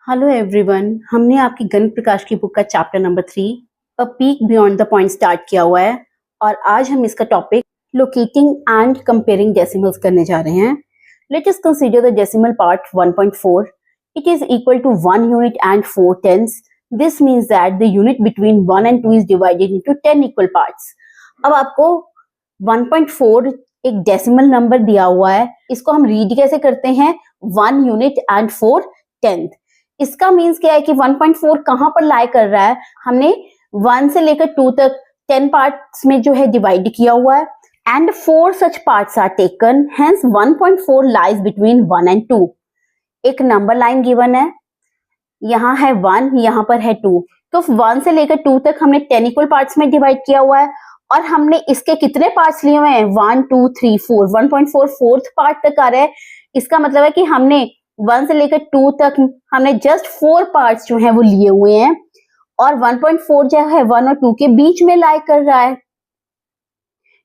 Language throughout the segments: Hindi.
हेलो एवरीवन, हमने आपकी गण प्रकाश की बुक का chapter number 3 a peek beyond the point start किया हुआ है और आज हम इसका topic locating and comparing decimals करने जा रहे हैं। Let us consider the decimal part 1.4. It is equal to 1 unit and 4 tenths. This means that the unit between 1 and 2 is divided into 10 equal parts. अब आपको 1.4 एक डेसिमल नंबर दिया हुआ है, इसको हम रीड कैसे करते हैं? 1 यूनिट एंड 4 tenth। इसका मीन्स क्या है कि 1.4 कहां पर लाई कर रहा है? हमने 1 से लेकर 2 तक 10 पार्ट्स में जो है डिवाइड किया हुआ है and 4 such parts are taken, hence 1.4 lies between 1 and 2। एक नंबर लाइन गिवन है, यहाँ है 1, यहाँ पर है 2, तो 1 से लेकर 2 तक हमने 10 इक्वल पार्ट्स में डिवाइड किया हुआ है और हमने इसके कितने पार्ट्स लिए हुए हैं? 1 2 3 4। 1.4 फोर्थ पार्ट तक आ रहा है। इसका मतलब है कि हमने 1 से लेकर 2 तक हमने जस्ट 4 पार्ट्स जो है वो लिए हुए हैं और 1.4 जो है 1 और 2 के बीच में लाई कर रहा है।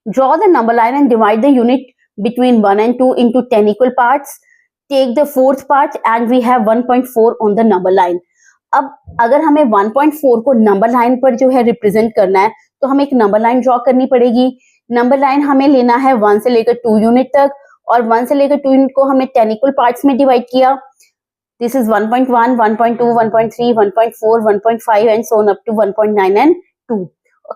Draw the number line and divide the unit between 1 and 2 into 10 equal parts. Take the fourth part and we have 1.4 on the number line. अब अगर हमें 1.4 को नंबर लाइन पर जो है रिप्रेजेंट करना है तो हमें एक नंबर लाइन ड्रॉ करनी पड़ेगी। नंबर लाइन हमें लेना है 1 से लेकर 2 यूनिट तक और 1 से लेकर 2 यूनिट को हमने 10 इक्वल पार्ट्स में डिवाइड किया। This is 1.1, 1.2, 1.3, 1.4, 1.5 and so on up to 1.9 and 2।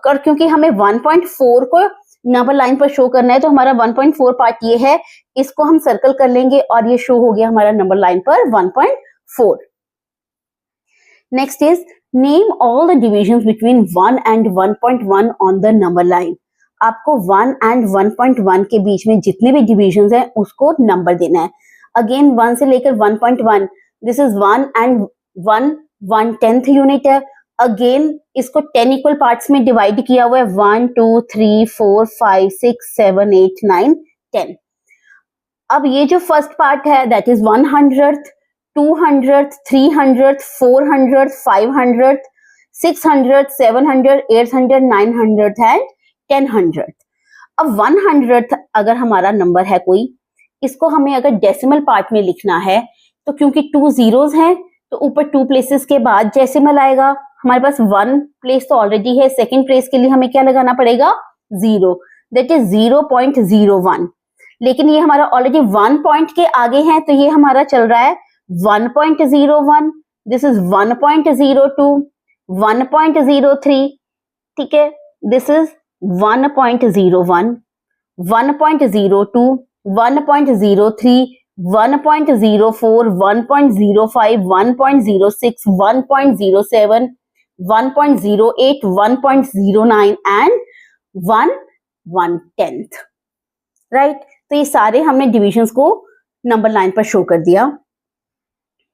और क्योंकि हमें 1.4 को नंबर लाइन पर शो करना है तो हमारा 1.4 पार्ट ये है, इसको हम सर्कल कर लेंगे और ये शो हो गया हमारा नंबर लाइन पर 1.4। Next is name all the divisions between 1 and 1.1 on the number line. आपको 1 and 1.1 के बीच में जितने भी डिविजन्स हैं उसको नंबर देना है। अगेन 1 से लेकर 1.1, दिस इज 1 and 1/10 यूनिट है। अगेन इसको 10 इक्वल पार्ट्स में डिवाइड किया हुआ है, 1 2 3 4 5 6 7 8 9 10। अब ये जो फर्स्ट पार्ट है that is 100th, 200th, 300th, 400th, 500th, 600th, 700th, 800th, 900th and 1000th। अब 100th अगर हमारा नंबर है कोई, इसको हमें अगर डेसिमल पार्ट में लिखना है तो क्योंकि 2 zeros हैं तो ऊपर 2 प्लेसेस के बाद डेसिमल आएगा। हमारे पास 1 प्लेस तो ऑलरेडी है, सेकंड प्लेस के लिए हमें क्या लगाना पड़ेगा? 0, दैट इज 0.01। लेकिन ये हमारा ऑलरेडी 1 पॉइंट के आगे है तो ये हमारा चल रहा है 1.01, दिस इज 1.02, 1.03, ठीक है, दिस इज 1.01, 1.02, 1.03, 1.04, 1.05, 1.06, 1.07, 1.08, 1.09 एंड 1/10, राइट। तो ये सारे हमने डिविजन्स को नंबर लाइन पर शो कर दिया।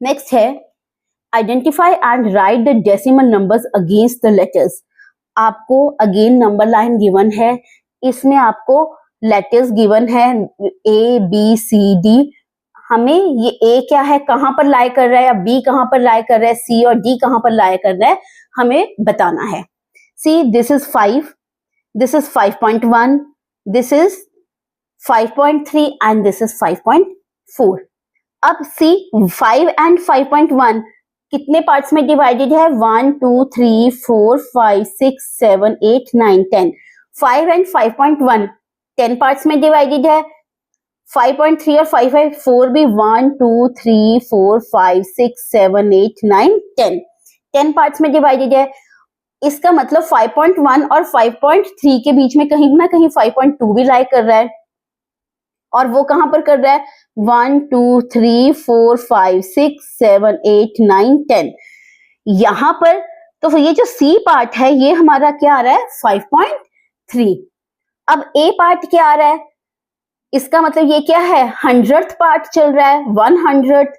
नेक्स्ट है identify and right the decimal numbers against the letters. आपको अगेन नंबर लाइन गिवन है, इसमें आपको लेटर्स गिवन है A B C D। हमें ये A क्या है, कहां पर लाई कर रहा है, या B कहां पर लाई कर रहा है, C और D कहां पर लाई कर रहा है, हमें बताना है। See, this is 5, this is 5.1, this is 5.3 and this is 5.4। अब see 5 and 5.1 कितने पार्ट्स में डिवाइडेड है? 1 2 3 4 5 6 7 8 9 10। 5 and 5.1 10 पार्ट्स में डिवाइडेड है। 5.3 और 5.4 भी 1 2 3 4 5 6 7 8 9 10 पार्ट्स में डिवाइडेड है। इसका मतलब 5.1 और 5.3 के बीच में कहीं ना कहीं 5.2 भी लाई कर रहा है और वो कहां पर कर रहा है? 1 2 3 4 5 6 7 8 9 10 यहां पर। तो ये जो C पार्ट है ये हमारा क्या आ रहा है? 5.3। अब A पार्ट क्या आ रहा है? इसका मतलब ये क्या है? 100th पार्ट चल रहा है। 100th,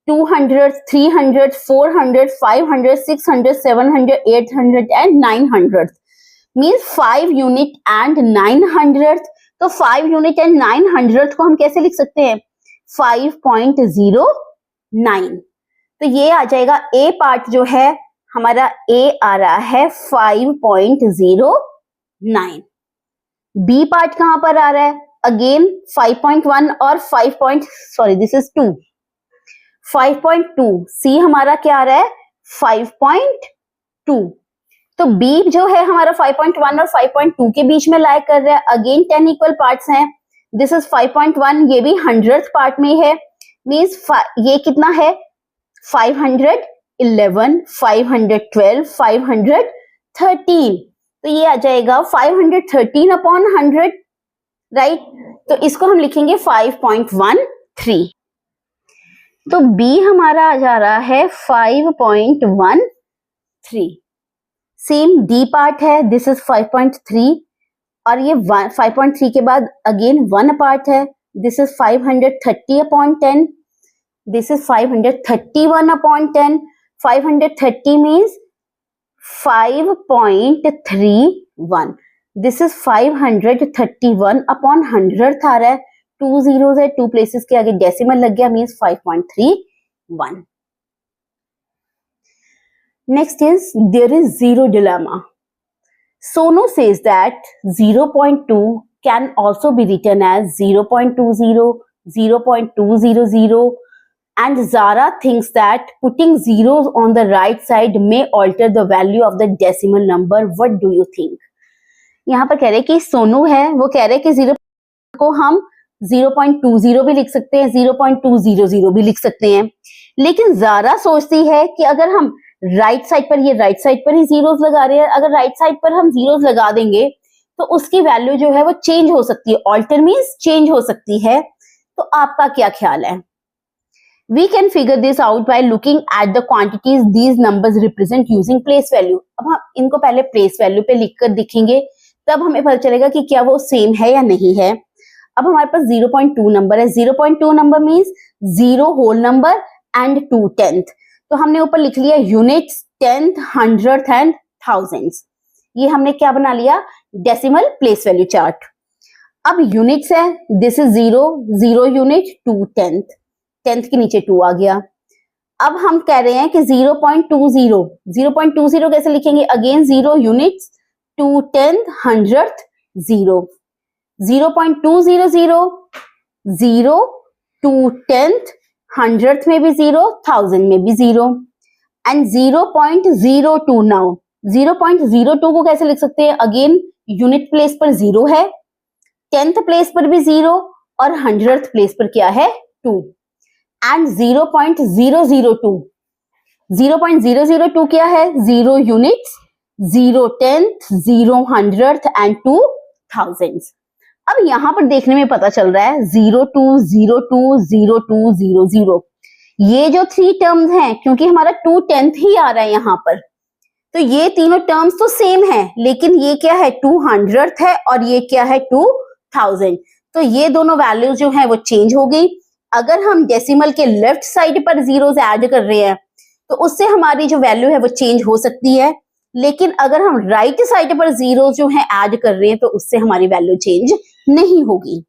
200th, 300th, 400th, 500th, 600th, 700th, 800th and 900th means 5 unit and 900th। तो 5 यूनिट एंड 900th को हम कैसे लिख सकते हैं? 5.09। तो ये आ जाएगा A पार्ट जो है हमारा A आ रहा है 5.09। B पार्ट कहां पर आ रहा है? अगेन 5.1 और 5. Sorry this is 2। 5.2, सी हमारा क्या आ रहा है 5.2, तो बी जो है हमारा 5.1 और 5.2 के बीच में लाई कर रहा है। अगेन 10 इक्वल पार्ट्स हैं, दिस इज 5.1, ये भी 100th पार्ट में है, मीन्स ये कितना है 511, 512, 513, तो ये आ जाएगा 513 अपॉन 100, राइट। तो इसको हम लिखेंगे 5.13, तो बी हमारा आ जा रहा है 5.13। सेम डी पार्ट है, दिस इज 5.3 और ये 5.3 के बाद अगेन 1 पार्ट है, this is 530 upon 10, this is 531 upon 10, 530 means 5.31, this is 531 upon 100 आ रहा है, 2 zeros है, 2 प्लेसेस के आगे डेसिमल लग गया, means 5.31। Next is there is zero dilemma. Sono says that 0.2 can also be written as 0.20, 0.200, and Zara thinks that putting zeros on the right side may alter the value of the decimal number. What do you think? यहाँ पर कह रहे हैं कि सोनू है, वो कह रहे हैं कि 0 को हम 0.20 भी लिख सकते हैं, 0.200 भी लिख सकते हैं, लेकिन ज़ारा सोचती है कि अगर हम राइट साइड पर, ये राइट साइड पर ही जीरोस लगा रहे हैं, अगर राइट साइड पर हम जीरोस लगा देंगे तो उसकी वैल्यू जो है वो चेंज हो सकती है, ऑल्टर मीन्स चेंज हो सकती है। तो आपका क्या ख्याल है? We can figure this out by looking at the quantities these numbers represent using place value. अब हम इनको पहले प्लेस वैल्यू पे लिखकर दिखेंगे, तब हमें पता चलेगा कि क्या वो सेम है या नहीं है। अब हमारे पास 0.2 नंबर है, 0.2 number means 0 whole number and 2 tenth, तो हमने ऊपर लिख लिया units, tenth, hundred and thousands, ये हमने क्या बना लिया डेसिमल प्लेस वैल्यू चार्ट। अब यूनिट्स है, this is 0 unit, 2 tenth, tenth के नीचे 2 आ गया। अब हम कह रहे हैं कि 0.20 कैसे लिखेंगे, again 0 units, 2 tenth, hundred, 0, 0.200, 0, 2 tenth, hundred में भी 0, 1000 में भी 0, एंड 0.02 नाउ 0.02 को कैसे लिख सकते हैं, अगेन यूनिट प्लेस पर 0 है, टेंथ प्लेस पर भी 0 और हंड्रेड प्लेस पर क्या है 2, एंड 0.002 क्या है, 0 units, 0 tenth, 0 hundred and 2 thousands. अब यहां पर देखने में पता चल रहा है 02020200, ये जो 3 टर्म्स हैं, क्योंकि हमारा 2 टेंथ ही आ रहा है यहां पर, तो ये तीनों टर्म्स तो सेम है, लेकिन ये क्या है 200 है और ये क्या है 2000, तो ये दोनों वैल्यूज जो है वो चेंज हो गई। अगर हम डेसिमल के लेफ्ट साइड पर जीरोस ऐड कर रहे हैं तो उससे हमारी जो वैल्यू है वो चेंज हो सकती है, लेकिन अगर हम राइट साइड पर जीरो जो है ऐड कर रहे हैं तो उससे हमारी वैल्यू चेंज नहीं होगी।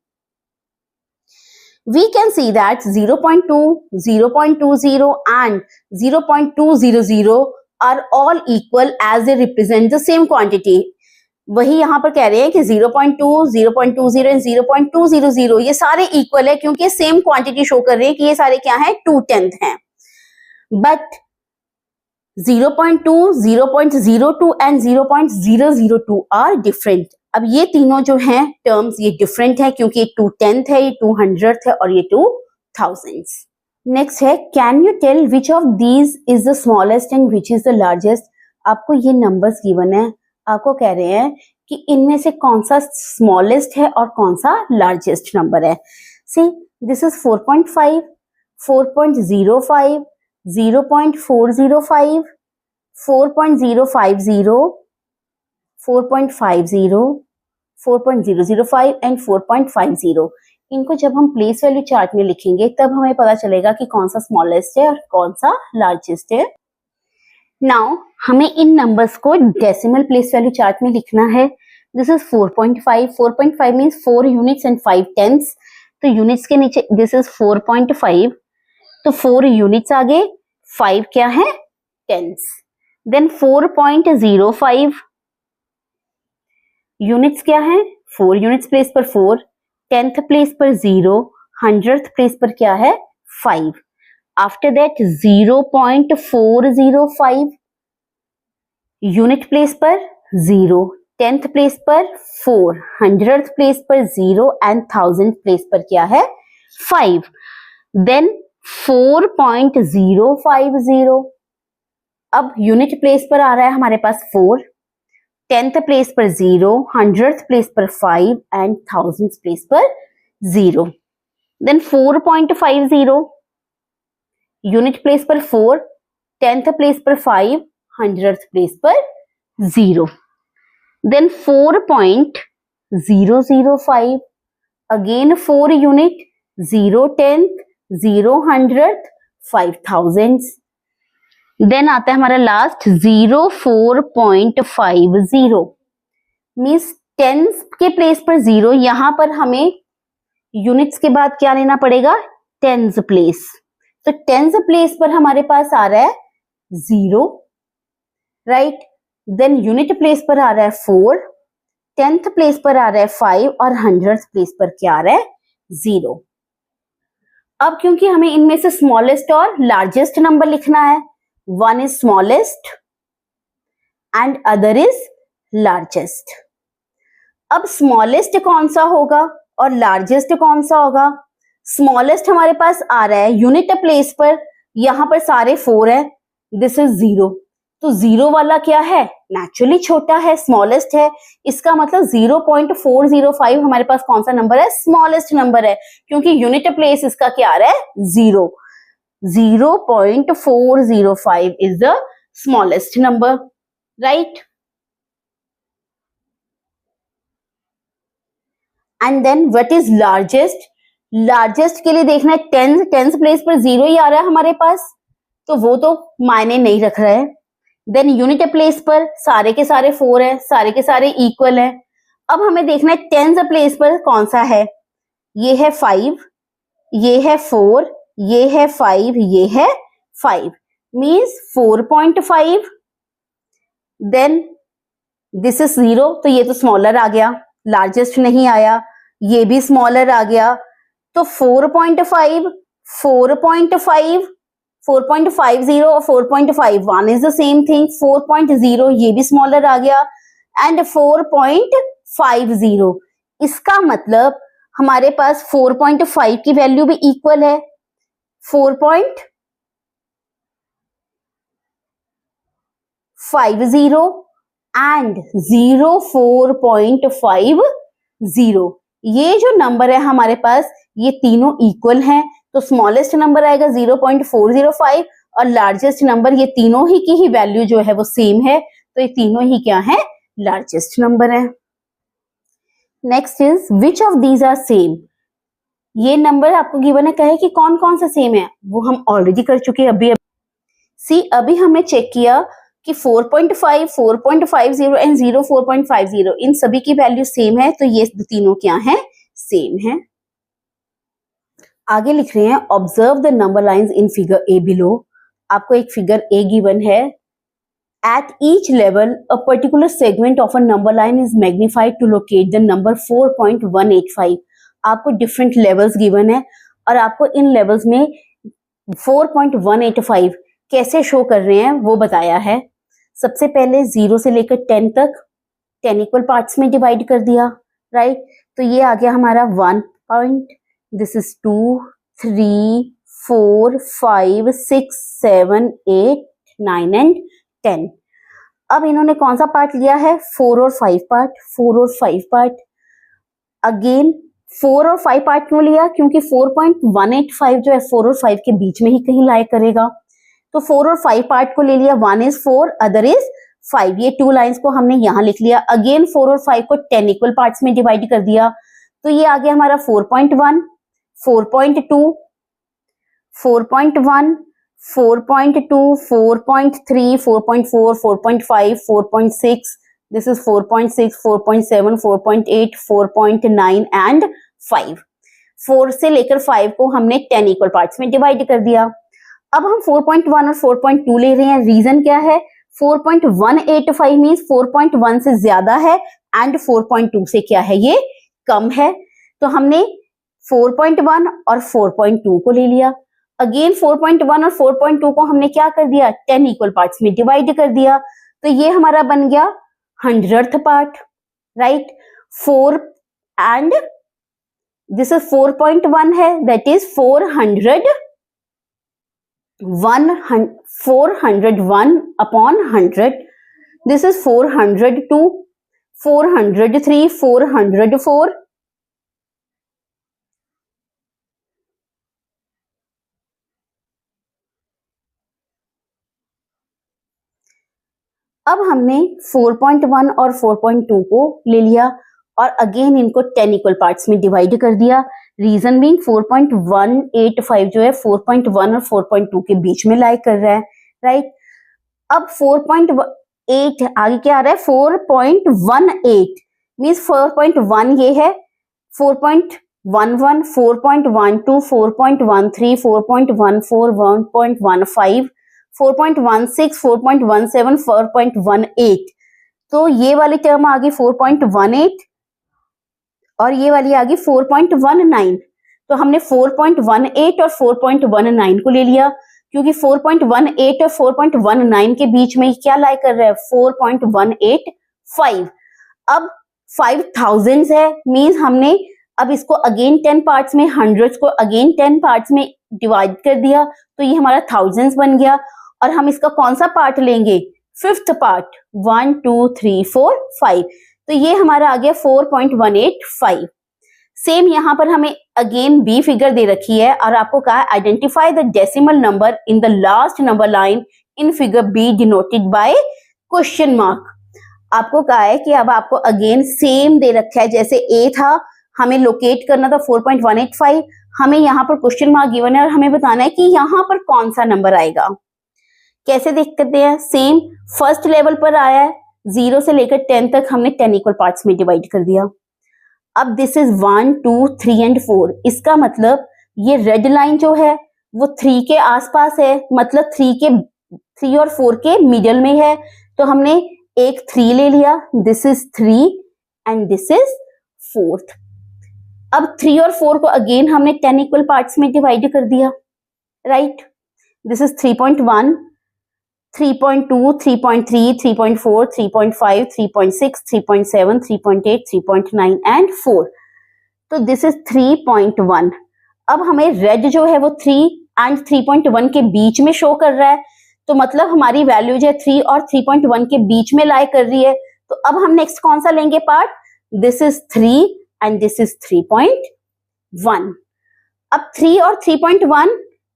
We can see that 0.2, 0.20 and 0.200 are all equal as they represent the same quantity. वही यहाँ पर कह रहे हैं कि 0.2, 0.20 and 0.200 ये सारे इक्वल है क्योंकि सेम क्वांटिटी शो कर रहे हैं कि ये सारे क्या हैं 2 टेंथ हैं, बट 0.2, 0.02 and 0.002 आर डिफरेंट। अब ये तीनों जो हैं टर्म्स ये डिफरेंट है क्योंकि ये 2 टेंथ है, ये 200 है और ये 2000। नेक्स्ट है, can you tell which of these is the smallest and which is the largest. आपको ये नंबर्स गिवन है, आपको कह रहे हैं कि इनमें से कौन सा स्मॉलेस्ट है और कौन सा लार्जेस्ट नंबर है। See this is 4.5, 4.05, 0.405, 4.050, 4.50, 4.005 and 4.50। इनको जब हम प्लेस वैल्यू चार्ट में लिखेंगे तब हमें पता चलेगा कि कौन सा स्मॉलेस्ट है और कौन सा लार्जेस्ट है। नाउ हमें इन नंबर्स को डेसिमल प्लेस वैल्यू चार्ट में लिखना है। This is 4.5, 4.5 means 4 units and 5 टेंथ्स, तो यूनिट्स के नीचे दिस इज 4.5, तो 4 यूनिट्स आगे, 5 क्या है टेंथ्स, देन 4.05 यूनिट्स क्या है 4 यूनिट्स प्लेस पर 4, टेंथ प्लेस पर 0, हंड्रेड प्लेस पर क्या है 5, आफ्टर दैट 0.405, यूनिट प्लेस पर 0, 10th प्लेस पर 4, 100th प्लेस पर 0 एंड 1000th प्लेस पर क्या है 5. देन 4.050, अब यूनिट प्लेस पर आ रहा है हमारे पास 4, 10th प्लेस पर 0, 100th प्लेस पर 5 एंड 1000th प्लेस पर 0. देन 4.50, यूनिट प्लेस पर 4, 10th प्लेस पर 5, 100th प्लेस पर 0. Then 4.005, again 4 unit, 0 10th, 0 100th, 5000. Then आता है हमारा लास्ट 04.50, मीन्स 10th के प्लेस पर 0, यहां पर हमें यूनिट्स के बाद क्या लेना पड़ेगा 10th प्लेस. तो 10th प्लेस पर हमारे पास आ रहा है 0, राइट. देन यूनिट प्लेस पर आ रहा है 4, 10th प्लेस पर आ रहा है 5 और 100th प्लेस पर क्या आ रहा है 0. अब क्योंकि हमें इनमें से स्मॉलेस्ट और लार्जेस्ट नंबर लिखना है, one is smallest and other is largest. अब स्मॉलेस्ट कौन सा होगा और लार्जेस्ट कौन सा होगा? स्मॉलेस्ट हमारे पास आ रहा है यूनिट प्लेस पर, यहां पर सारे 4 है, दिस इज 0. तो 0 वाला क्या है नेचुरली छोटा है, स्मॉलेस्ट है. इसका मतलब 0.405 हमारे पास कौन सा नंबर है स्मॉलेस्ट नंबर है, क्योंकि यूनिट प्लेस इसका क्या आ रहा है 0. 0.405 is the smallest number, right? And then what is largest? Largest के लिए देखना है 10th प्लेस पर 0 ही आ रहा है हमारे पास, तो वो तो मायने नहीं रख रहा है. देन यूनिट प्लेस पर सारे के सारे 4 है, सारे के सारे इक्वल है. अब हमें देखना है 10th प्लेस पर कौन सा है. ये है 5, ये है 4, ये है 5, ये है 5, मीन्स 4.5. देन दिस इज 0, तो ये तो स्मॉलर आ गया, लार्जेस्ट नहीं आया. ये भी स्मॉलर आ गया, तो 4.5, 4.5, 4.50 और 4.51 इज द सेम थिंग. 4.0 ये भी स्मॉलर आ गया एंड 4.50. इसका मतलब हमारे पास 4.5 की वैल्यू भी इक्वल है 4.50 एंड 4.50. ये जो नंबर है हमारे पास ये तीनों इक्वल हैं, तो स्मॉलेस्ट नंबर आएगा 0.405 और लार्जेस्ट नंबर, ये तीनों ही की ही वैल्यू जो है वो सेम है, तो ये तीनों ही क्या है लार्जेस्ट नंबर है. Next is which of these are same. ये नंबर आपको गिवन है, कहे कि कौन कौन सा सेम है, वो हम ऑलरेडी कर चुके हैं अभी. अभी हमने चेक किया कि 4.5, 4.50 एंड 4.50 इन सभी की वैल्यू सेम है, तो ये तीनों क्या हैं सेम है. आगे लिख रहे हैं observe the number lines in figure A below. आपको एक फिगर ए गिवन है. At each level a particular segment of a number line is magnified to locate the number 4.185. आपको डिफरेंट लेवल्स गिवन है और आपको इन लेवल्स में 4.185 कैसे शो कर रहे हैं वो बताया है. सबसे पहले 0 से लेकर 10 तक 10 इक्वल पार्ट्स में डिवाइड कर दिया, राइट. तो ये आ गया हमारा 1 पॉइंट, दिस इज 2, 3, 4, 5, 6, 7, 8, 9 एंड 10. अब इन्होंने कौन सा पार्ट लिया है 4 और 5 पार्ट. 4 और 5 पार्ट. अगेन 4 और 5 पार्ट क्यों लिया, क्योंकि 4.185 जो है 4 और 5 के बीच में ही कहीं लाई करेगा, तो 4 और 5 पार्ट को ले लिया. 1 इज 4, अदर इज 5. ये 2 लाइंस को हमने यहां लिख लिया. अगेन 4 और 5 को 10 इक्वल पार्ट्स में डिवाइड कर दिया, तो ये आ गया हमारा 4.1, 4.2, 4.1, 4.2, 4.3, 4.4, 4.5, 4.6, this is 4.6, 4.7, 4.8, 4.9 एंड 5. 4 से लेकर 5 को हमने 10 इक्वल पार्ट्स में डिवाइड कर दिया. अब हम 4.1 और 4.2 ले रहे हैं. रीजन क्या है, 4.185 मीन्स 4.1 से ज्यादा है एंड 4.2 से क्या है ये कम है, तो हमने 4.1 और 4.2 को ले लिया. अगेन 4.1 और 4.2 को हमने क्या कर दिया, 10 इक्वल पार्ट्स में डिवाइड कर दिया, तो ये हमारा बन गया 100th part, right. 4 and this is 4.1 है, that is 401 upon 100, this is 402, 403, 404, अब हमने 4.1 और 4.2 को ले लिया और अगेन इनको 10 इक्वल पार्ट्स में डिवाइड कर दिया। रीजन बीइंग 4.185 जो है 4.1 और 4.2 के बीच में लाई कर रहा है, राइट। अब 4.8 आगे क्या आ रहा है, 4.18 मीन्स 4.1 ये है, 4.11, 4.12, 4.13, 4.14, 1.15, 4.16, 4.17, 4.18, तो ये वाली टर्म आ गई 4.18 और ये वाली आ गई 4.19। तो हमने 4.18 और 4.19 को ले लिया क्योंकि 4.18 और 4.19 के बीच में क्या लाई कर रहा है, 4.185। अब 5000 है, मीन्स हमने अब इसको अगेन 10 पार्ट्स में, हंड्रेड्स को अगेन 10 पार्ट्स में डिवाइड कर दिया, तो ये हमारा थाउजेंड्स बन गया। और हम इसका कौन सा पार्ट लेंगे, 5th पार्ट, 1 2 3 4 5, तो ये हमारा आ गया 4.185। सेम यहाँ पर हमें अगेन बी फिगर दे रखी है और आपको कहा है identify the decimal number in the last number line in figure B denoted by question mark. आपको कहा है कि अब आपको अगेन सेम दे रखा है, जैसे ए था हमें लोकेट करना था 4.185, हमें यहाँ पर क्वेश्चन मार्क गिवन है और हमें बताना है कि यहाँ पर कौन सा नंबर आएगा। कैसे देख करते हैं, सेम फर्स्ट लेवल पर आया है, 0 से लेकर 10 तक हमने 10 इक्वल पार्ट्स में डिवाइड कर दिया। अब दिस इज 1 2 3 एंड 4, इसका मतलब ये रेड लाइन जो है वो 3 के आसपास है, मतलब 3 और 4 के मिडल में है, तो हमने एक 3 ले लिया, this is 3 and this is 4th। अब 3 और 4 को अगेन हमने 10 इक्वल पार्ट्स में डिवाइड कर दिया, राइट। दिस इज 3.1, 3.2, 3.3, 3.4, 3.5, 3.6, 3.7, 3.8, 3.9 एंड 4, तो दिस इज 3.1। अब हमें रेड जो है वो 3 एंड 3.1 के बीच में शो कर रहा है, तो मतलब हमारी वैल्यू जो है 3 और 3.1 के बीच में लाई कर रही है। तो अब हम नेक्स्ट कौन सा लेंगे part, this is 3 and this is 3.1। अब 3 और 3.1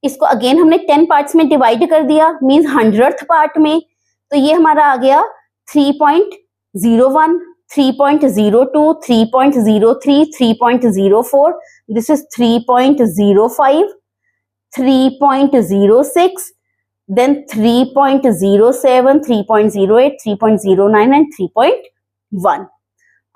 इसको अगेन हमने 10 पार्ट्स में डिवाइड कर दिया, मींस 100th पार्ट में, तो ये हमारा आ गया 3.01, 3.02, 3.03, 3.04, दिस इज 3.05, 3.06, देन 3.07, 3.08, 3.09 एंड 3.1।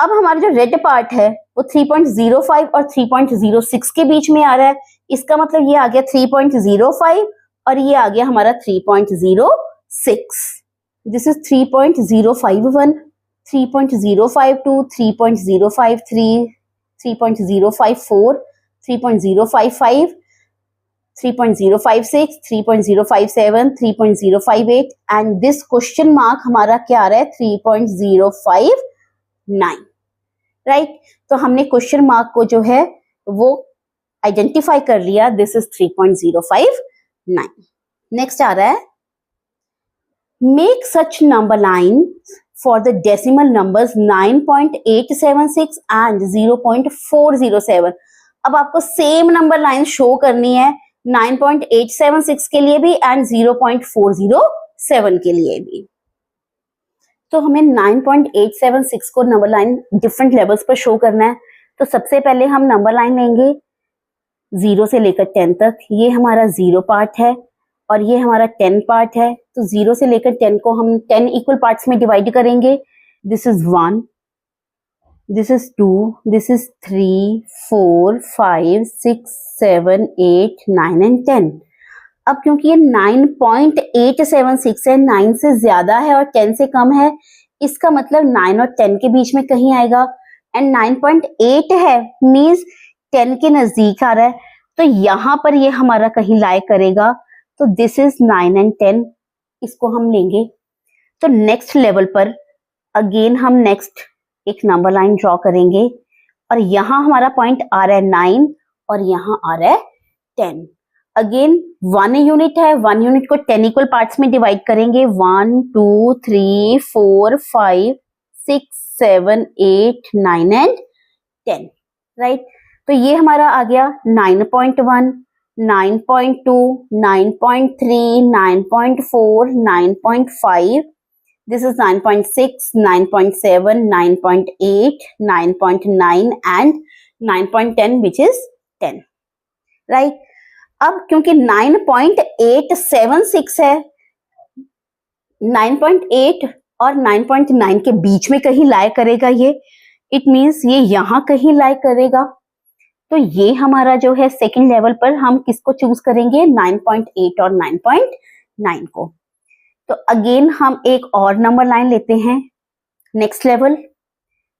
अब हमारा जो रेड पार्ट है वो 3.05 और 3.06 के बीच में आ रहा है, इसका मतलब ये आ गया 3.05 और ये आ गया हमारा 3.06, this is 3.051, 3.052, 3.053, 3.054, 3.055, 3.056, 3.057, 3.058 and this question mark हमारा क्या आ रहा है, 3.059, राइट। तो हमने क्वेश्चन मार्क को जो है वो आइडेंटिफाई कर लिया, दिस इज 3.059। नेक्स्ट आ रहा है, make such number line for the decimal numbers 9.876 and 0.407। अब आपको सेम नंबर लाइन शो करनी है 9.876 के लिए भी एंड 0.407 के लिए भी। तो हमें 9.876 को नंबर लाइन डिफरेंट लेवल्स पर शो करना है, तो सबसे पहले हम नंबर लाइन लेंगे 0 से लेकर 10 तक, ये हमारा 0 पार्ट है और ये हमारा 10 पार्ट है, तो 0 से लेकर 10 को हम 10 इक्वल पार्ट्स में डिवाइड करेंगे, this is 1, this is 2, this is 3 4 5 6 7 8 9 and 10। अब क्योंकि ये 9.876 है, 9 से ज्यादा है और 10 से कम है, इसका मतलब 9 और 10 के बीच में कहीं आएगा, एंड 9.8 है मींस 10 के नजदीक आ रहा है, तो यहाँ पर ये हमारा कहीं लाई करेगा, तो दिस इज 9 एंड 10, इसको हम लेंगे। तो नेक्स्ट लेवल पर अगेन हम नेक्स्ट एक नंबर लाइन ड्रॉ करेंगे और यहाँ हमारा पॉइंट आ रहा है 9 और यहाँ आ रहा है 10। अगेन 1 यूनिट है, 1 यूनिट को 10 इक्वल पार्ट्स में डिवाइड करेंगे, 1 2 3 4 5 6 7 8 9 एंड 10, राइट। तो ये हमारा आ गया 9.1, 9.2, 9.3, 9.4, 9.5, this is 9.6, 9.7, 9.8, 9.9 and 9.10 which is 10, right? अब क्योंकि 9.876 है, 9.8 और 9.9 के बीच में कहीं लाई करेगा ये, इट मीन्स ये यहाँ कहीं लाई करेगा। तो ये हमारा जो है सेकंड लेवल पर हम किसको चूज करेंगे, 9.8 और 9.9 को। तो अगेन हम एक और नंबर लाइन लेते हैं, next level,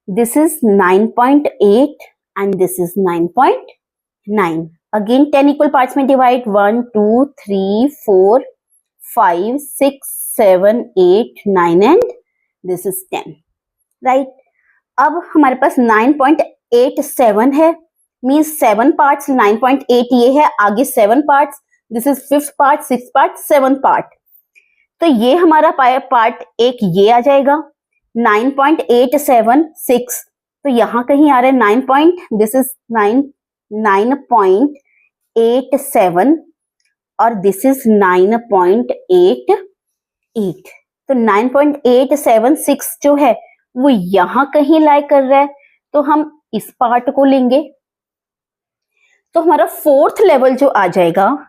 this is 9.8 and this is 9.9। Again 10 equal parts में divide, 1 2 3 4 5 6 7 8 9 and this is 10, right. अब हमारे पास 9.87 है, मीन्स 7 पार्ट्स, 9.8 ये है, आगे 7 parts, this is 5th part, 6th part, 7th part. तो ये हमारा पार्ट एक ये आ जाएगा 9.876, तो यहाँ कहीं आ रहा है 9. दिस इज 9.87 और दिस इज 9.88। तो 9.876 जो है वो यहाँ कहीं लाई कर रहा है, तो हम इस पार्ट को लेंगे। तो हमारा फोर्थ लेवल जो आ जाएगा,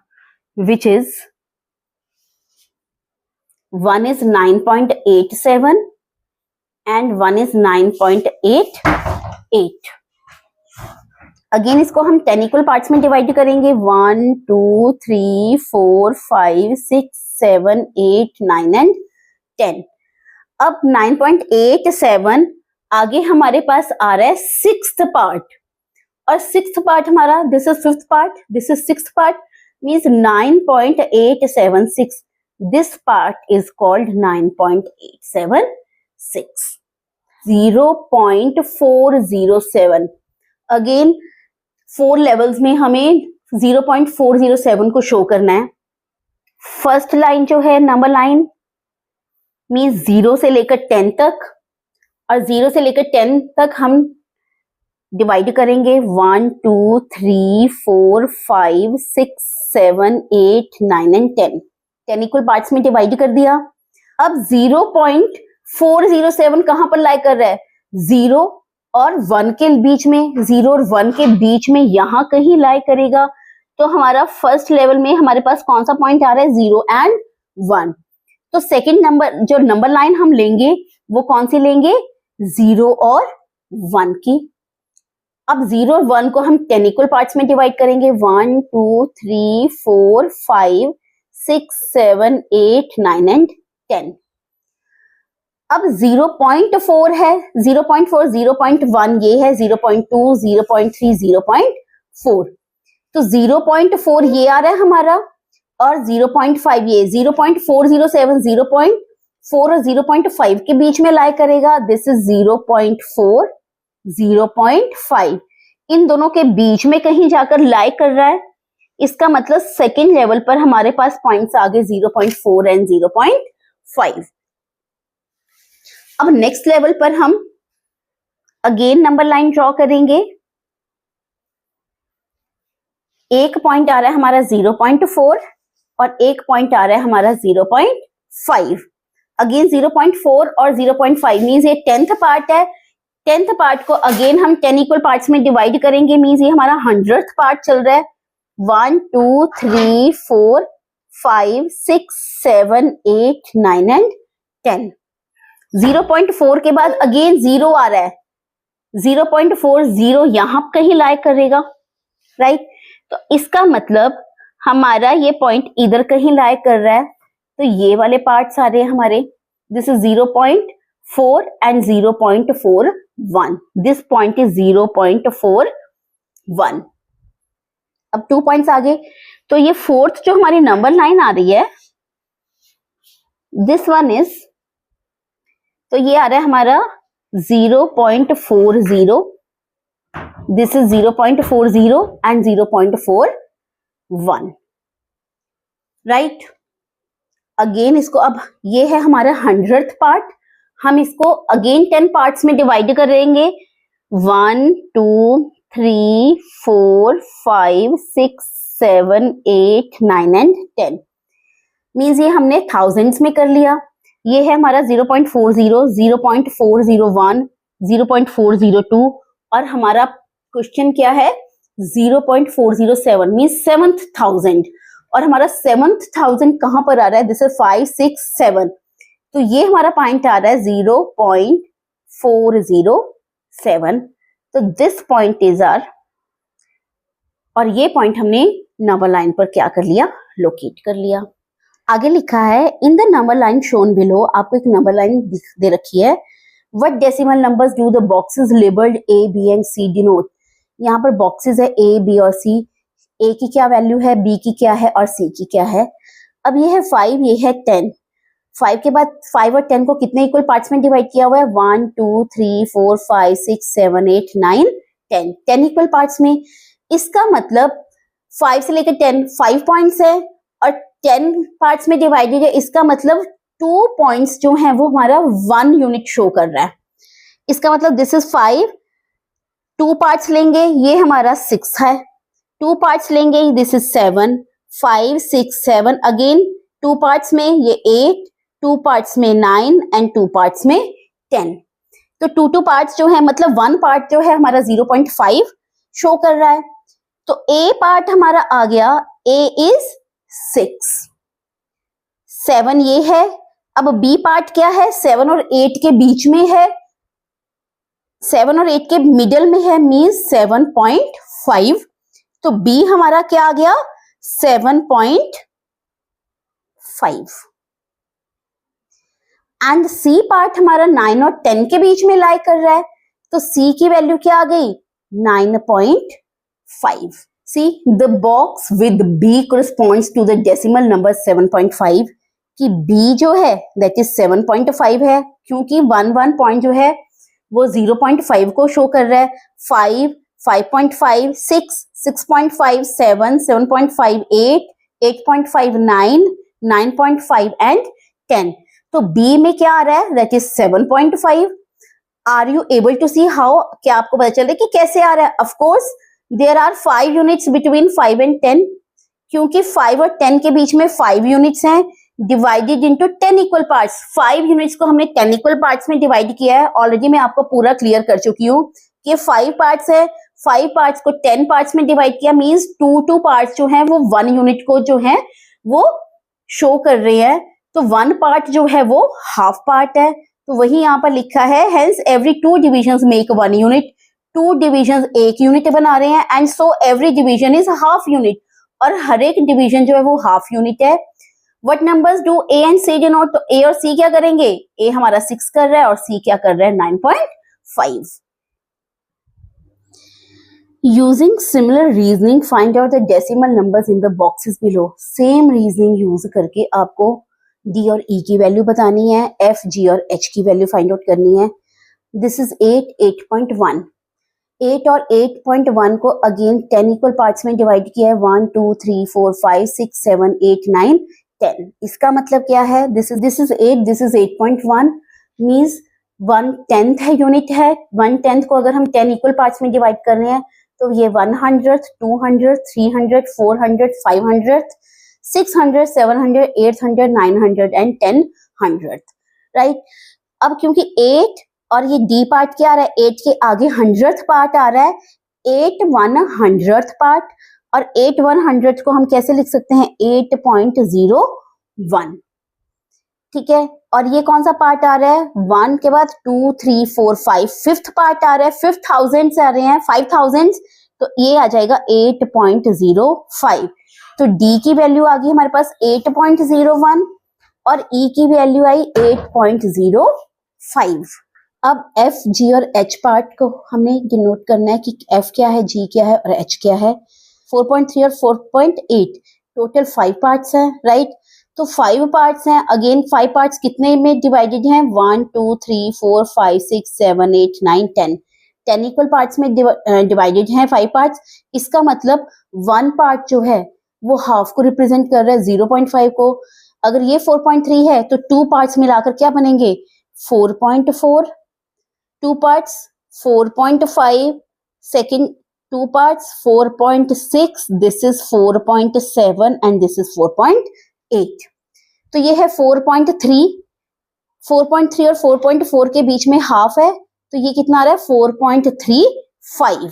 which is 1 is 9.87 and 1 is 9.88। Again इसको हम 10 इक्वल पार्ट्स में डिवाइड करेंगे, 1 2 3 4 5 6 7 8 9 एंड 10। अब 9.87 आगे हमारे पास आ रहा है 6th पार्ट, और 6th पार्ट हमारा, this is 5th part, this is 6th part, means 9.876। This part is called 9.876, 0.407। Again 4 levels में हमें 0.407 को शो करना है। फर्स्ट लाइन जो है नंबर लाइन मीन्स 0 से लेकर 10 तक, और 0 से लेकर 10 तक हम डिवाइड करेंगे, 1 2 3 4 5 6 7 8 9 एंड 10। 10 इक्वल पार्ट्स में डिवाइड कर दिया। अब 0.407 कहां पर लाई कर रहा है, 0 और 1 के बीच में, 0 और 1 के बीच में यहां कहीं लाई करेगा। तो हमारा फर्स्ट लेवल में हमारे पास कौन सा पॉइंट आ रहा है, 0 एंड 1। तो सेकंड नंबर जो नंबर लाइन हम लेंगे वो कौन सी लेंगे, 0 और 1 की। अब 0 और 1 को हम 10 इक्वल पार्ट्स में डिवाइड करेंगे, 1 2 3 4 5 6 7 8 9 एंड 10। अब 0.4 है, 0.4, 0.1 ये है, 0.2 0.3 0.4। तो 0.4 ये आ रहा है हमारा, और 0.5 ये, 0.407 0.4 और 0.5 के बीच में लाई करेगा, दिस इज 0.4 0.5। इन दोनों के बीच में कहीं जाकर लाई कर रहा है, इसका मतलब सेकेंड लेवल पर हमारे पास पॉइंट्स आ गए 0.4 एंड 0.5। अब नेक्स्ट लेवल पर हम अगेन नंबर लाइन ड्रॉ करेंगे। एक पॉइंट आ रहा है हमारा 0.4 और एक पॉइंट आ रहा है हमारा 0.5। अगेन 0.4 और 0.5 मीन्स ये 10th पार्ट है। 10th पार्ट को अगेन हम 10 इक्वल पार्ट्स में डिवाइड करेंगे, मीन्स ये हमारा 100th पार्ट चल रहा है। 1 2 3 4 5 6 7 8 9 एंड 10। 0.4 के बाद अगेन 0 आ रहा है, 0.40 यहां कहीं लाई करेगा, राइट। तो इसका मतलब हमारा ये पॉइंट इधर कहीं लाई कर रहा है। तो ये वाले पार्ट्स आ रहे हैं हमारे, this is 0.4 and 0.41। This point is 0.41। अब 2 पॉइंट्स आगे, तो ये फोर्थ जो हमारी नंबर लाइन आ रही है, दिस वन इज, तो ये आ रहा है हमारा 0.40, this is 0.40 and 0.41, right. Again इसको, अब ये है हमारा 100th पार्ट, हम इसको अगेन 10 पार्ट्स में डिवाइड करेंगे, 1 2 3 4 5 6 7 8 9 एंड 10, मीन्स ये हमने थाउजेंड्स में कर लिया। ये है हमारा 0.40, 0.401, 0.402, और हमारा क्वेश्चन क्या है 0.407, मीन्स 7th 1000, और हमारा 7th 1000 कहां पर आ रहा है, दिस इज 5 6 7, तो ये हमारा पॉइंट आ रहा है 0.407, तो दिस पॉइंट इज आर, और ये पॉइंट हमने नंबर लाइन पर क्या कर लिया, लोकेट कर लिया। आगे लिखा है in the number line shown below, आपको एक नंबर लाइन दे रखी है, what decimal numbers do the boxes labelled A B and C denote, यहाँ पर बॉक्सेस है ए बी और सी, ए की क्या वैल्यू है, बी की क्या है और सी की क्या है। अब ये है 5, ये है 10, 5 के बाद 5 और 10 को कितने इक्वल पार्ट्स में डिवाइड किया हुआ है, 1 2 3 4 5 6 7 8 9 10, 10 इक्वल पार्ट्स में। इसका मतलब 5 से लेकर 10 5 पॉइंट्स है, और 10 पार्ट्स में डिवाइडेड है, इसका मतलब 2 पॉइंट्स जो हैं वो हमारा 1 यूनिट शो कर रहा है। इसका मतलब दिस इज 5, 2 पार्ट्स लेंगे ये हमारा 6 है, 2 पार्ट्स लेंगे दिस इज 7, 5 6 7, अगेन 2 पार्ट्स में ये 8, 2 पार्ट्स में 9 एंड 2 पार्ट्स में 10, तो 2 पार्ट्स जो है, मतलब 1 पार्ट जो है हमारा 0.5 शो कर रहा है। तो ए पार्ट हमारा आ गया, ए इज 6, 7 ये है। अब बी पार्ट क्या है, 7 और 8 के बीच में है, 7 और 8 के मिडल में है, मींस 7.5, तो बी हमारा क्या आ गया 7.5, एंड सी पार्ट हमारा 9 और 10 के बीच में लाई कर रहा है, तो सी की वैल्यू क्या आ गई 9.5। See, the box with B corresponds to the decimal number 7.5, कि B जो है that is 7.5 है, क्योंकि 1 पॉइंट जो है वो 0.5 को शो कर रहा है, 5 5.5 6 6.5 7 7.5 8 8.5 9 9.5 एंड 10, तो B में क्या आ रहा है that is 7.5। Are you able to see how, क्या आपको पता चल रहा है कि कैसे आ रहा है। Of course there are 5 units between 5 and 10, क्योंकि 5 और 10 के बीच में 5 यूनिट्स हैं, divided into 10 equal parts. 5 units को हमने 10 इक्वल पार्ट्स में डिवाइड किया है, ऑलरेडी मैं आपको पूरा क्लियर कर चुकी हूँ कि 5 पार्ट्स है, 5 पार्ट्स को 10 पार्ट्स में डिवाइड किया, मींस 2 पार्ट्स जो हैं वो 1 यूनिट को जो है वो शो कर रहे हैं, तो 1 पार्ट जो है वो हाफ पार्ट है, तो वही यहाँ पर लिखा है hence every 2 divisions make 1 unit, 2 divisions 1 unit बना रहे हैं, and so every division is half unit, और हर एक डिवीजन जो है वो हाफ यूनिट है। What numbers do A and C denote, तो ए और सी क्या करेंगे, ए हमारा 6 कर रहा है और सी क्या कर रहा है 9.5। Using similar reasoning find out the decimal numbers in the boxes below, same reasoning use करके आपको डी और ई की वैल्यू बतानी है, एफ जी और एच की वैल्यू फाइंड आउट करनी है। दिस इज 8 8.1, 8 और 8.1 को अगेन 10 इक्वल पार्ट्स में डिवाइड किया है, 1 2 3 4 5 6 7 8 9 10, इसका मतलब क्या है, this is 8, this is 8.1, means 1/10 है यूनिट है, 1/10 को अगर हम 10 इक्वल पार्ट्स में डिवाइड कर रहे हैं तो ये 100 200 300 400 500 600 700 800 900 एंड 1000, राइट। अब क्योंकि 8 और ये डी पार्ट क्या आ रहा है, 8 के आगे 100th पार्ट आ रहा है, 8 100th पार्ट, और 8 100th को हम कैसे लिख सकते हैं 8.01, ठीक है। और ये कौन सा पार्ट आ रहा है, 1 के बाद 2 3 4 5 5th पार्ट आ रहा है, 5000 आ रहे हैं 5000, तो ये आ जाएगा 8.05, तो डी की वैल्यू आ गई हमारे पास 8.01 और ई की वैल्यू आई 8.05। अब एफ जी और एच पार्ट को हमने डिनोट करना है कि एफ क्या है, जी क्या है और एच क्या है। 4.3 और 4.8 टोटल 5 पार्ट्स हैं, राइट। तो 5 पार्ट्स हैं, अगेन 5 पार्ट्स कितने में डिवाइडेड हैं? 1 2 3 4 5 6 7 8 9 10 इक्वल पार्ट्स में डिवाइडेड हैं 5 पार्ट्स। इसका मतलब 1 पार्ट जो है वो हाफ को रिप्रेजेंट कर रहा है 0.5 को। अगर ये 4.3 है तो 2 पार्ट्स मिलाकर क्या बनेंगे? 4.4। 2 parts 4.5, second 2 parts 4.6, this is 4.7 and this is 4.8। तो ये है 4.3 और 4.4 के बीच में हाफ है, तो ये कितना आ रहा है? 4.35।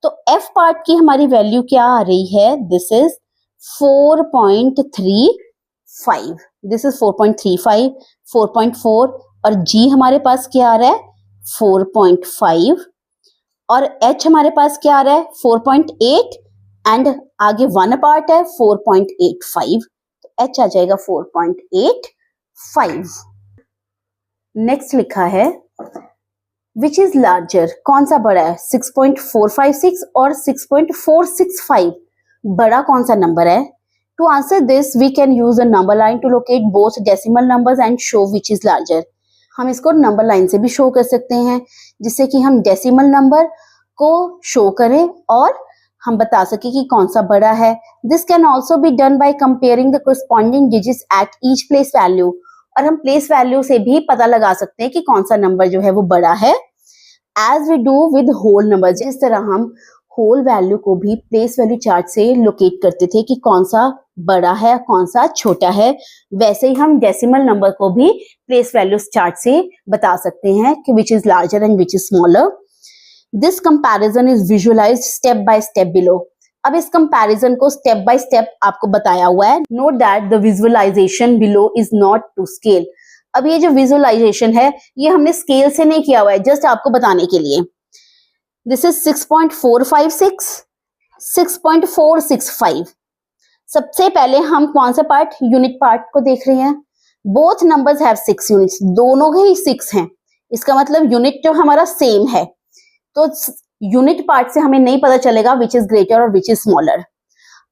तो F पार्ट की हमारी वैल्यू क्या आ रही है? दिस इज 4.35, दिस इज 4.35, 4.4 और G हमारे पास क्या आ रहा है? 4.5 और H हमारे पास क्या आ रहा है? 4.8 एंड आगे 1 पार्ट है 4.85, तो H आ जाएगा 4.85। नेक्स्ट लिखा है विच इज लार्जर, कौन सा बड़ा है? 6.456 और 6.465, बड़ा कौन सा नंबर है? To answer this we can use a number line to locate both decimal numbers and show which is larger. हम इसको नंबर लाइन से भी शो कर सकते हैं जिससे कि हम डेसिमल नंबर को शो करें और हम बता सके कि कौन सा बड़ा है। This can also be done by comparing the corresponding digits at each place value, और हम प्लेस वैल्यू से भी पता लगा सकते हैं कि कौन सा नंबर जो है वो बड़ा है। As we do with whole number, जिस तरह हम होल वैल्यू को भी प्लेस वैल्यू चार्ट से लोकेट करते थे कि कौन सा बड़ा है कौन सा छोटा है, वैसे ही हम डेसिमल नंबर को भी प्लेस वैल्यू चार्ट से बता सकते हैं कि विच is larger and which is smaller. This comparison is visualised step by step below. अब इस कंपैरिजन को स्टेप बाय स्टेप आपको बताया हुआ है। Note that the visualization below is not to scale. अब ये जो विजुअलाइजेशन है ये हमने स्केल से नहीं किया हुआ है, जस्ट आपको बताने के लिए। This is 6.456, 6.465। सबसे पहले हम कौन सा पार्ट? यूनिट पार्ट को देख रहे हैं। बोथ नंबर्स हैव 6 यूनिट्स, दोनों ही 6 हैं, इसका मतलब यूनिट जो हमारा सेम है। तो यूनिट पार्ट से हमें नहीं पता चलेगा विच इज ग्रेटर और विच इज स्मॉलर।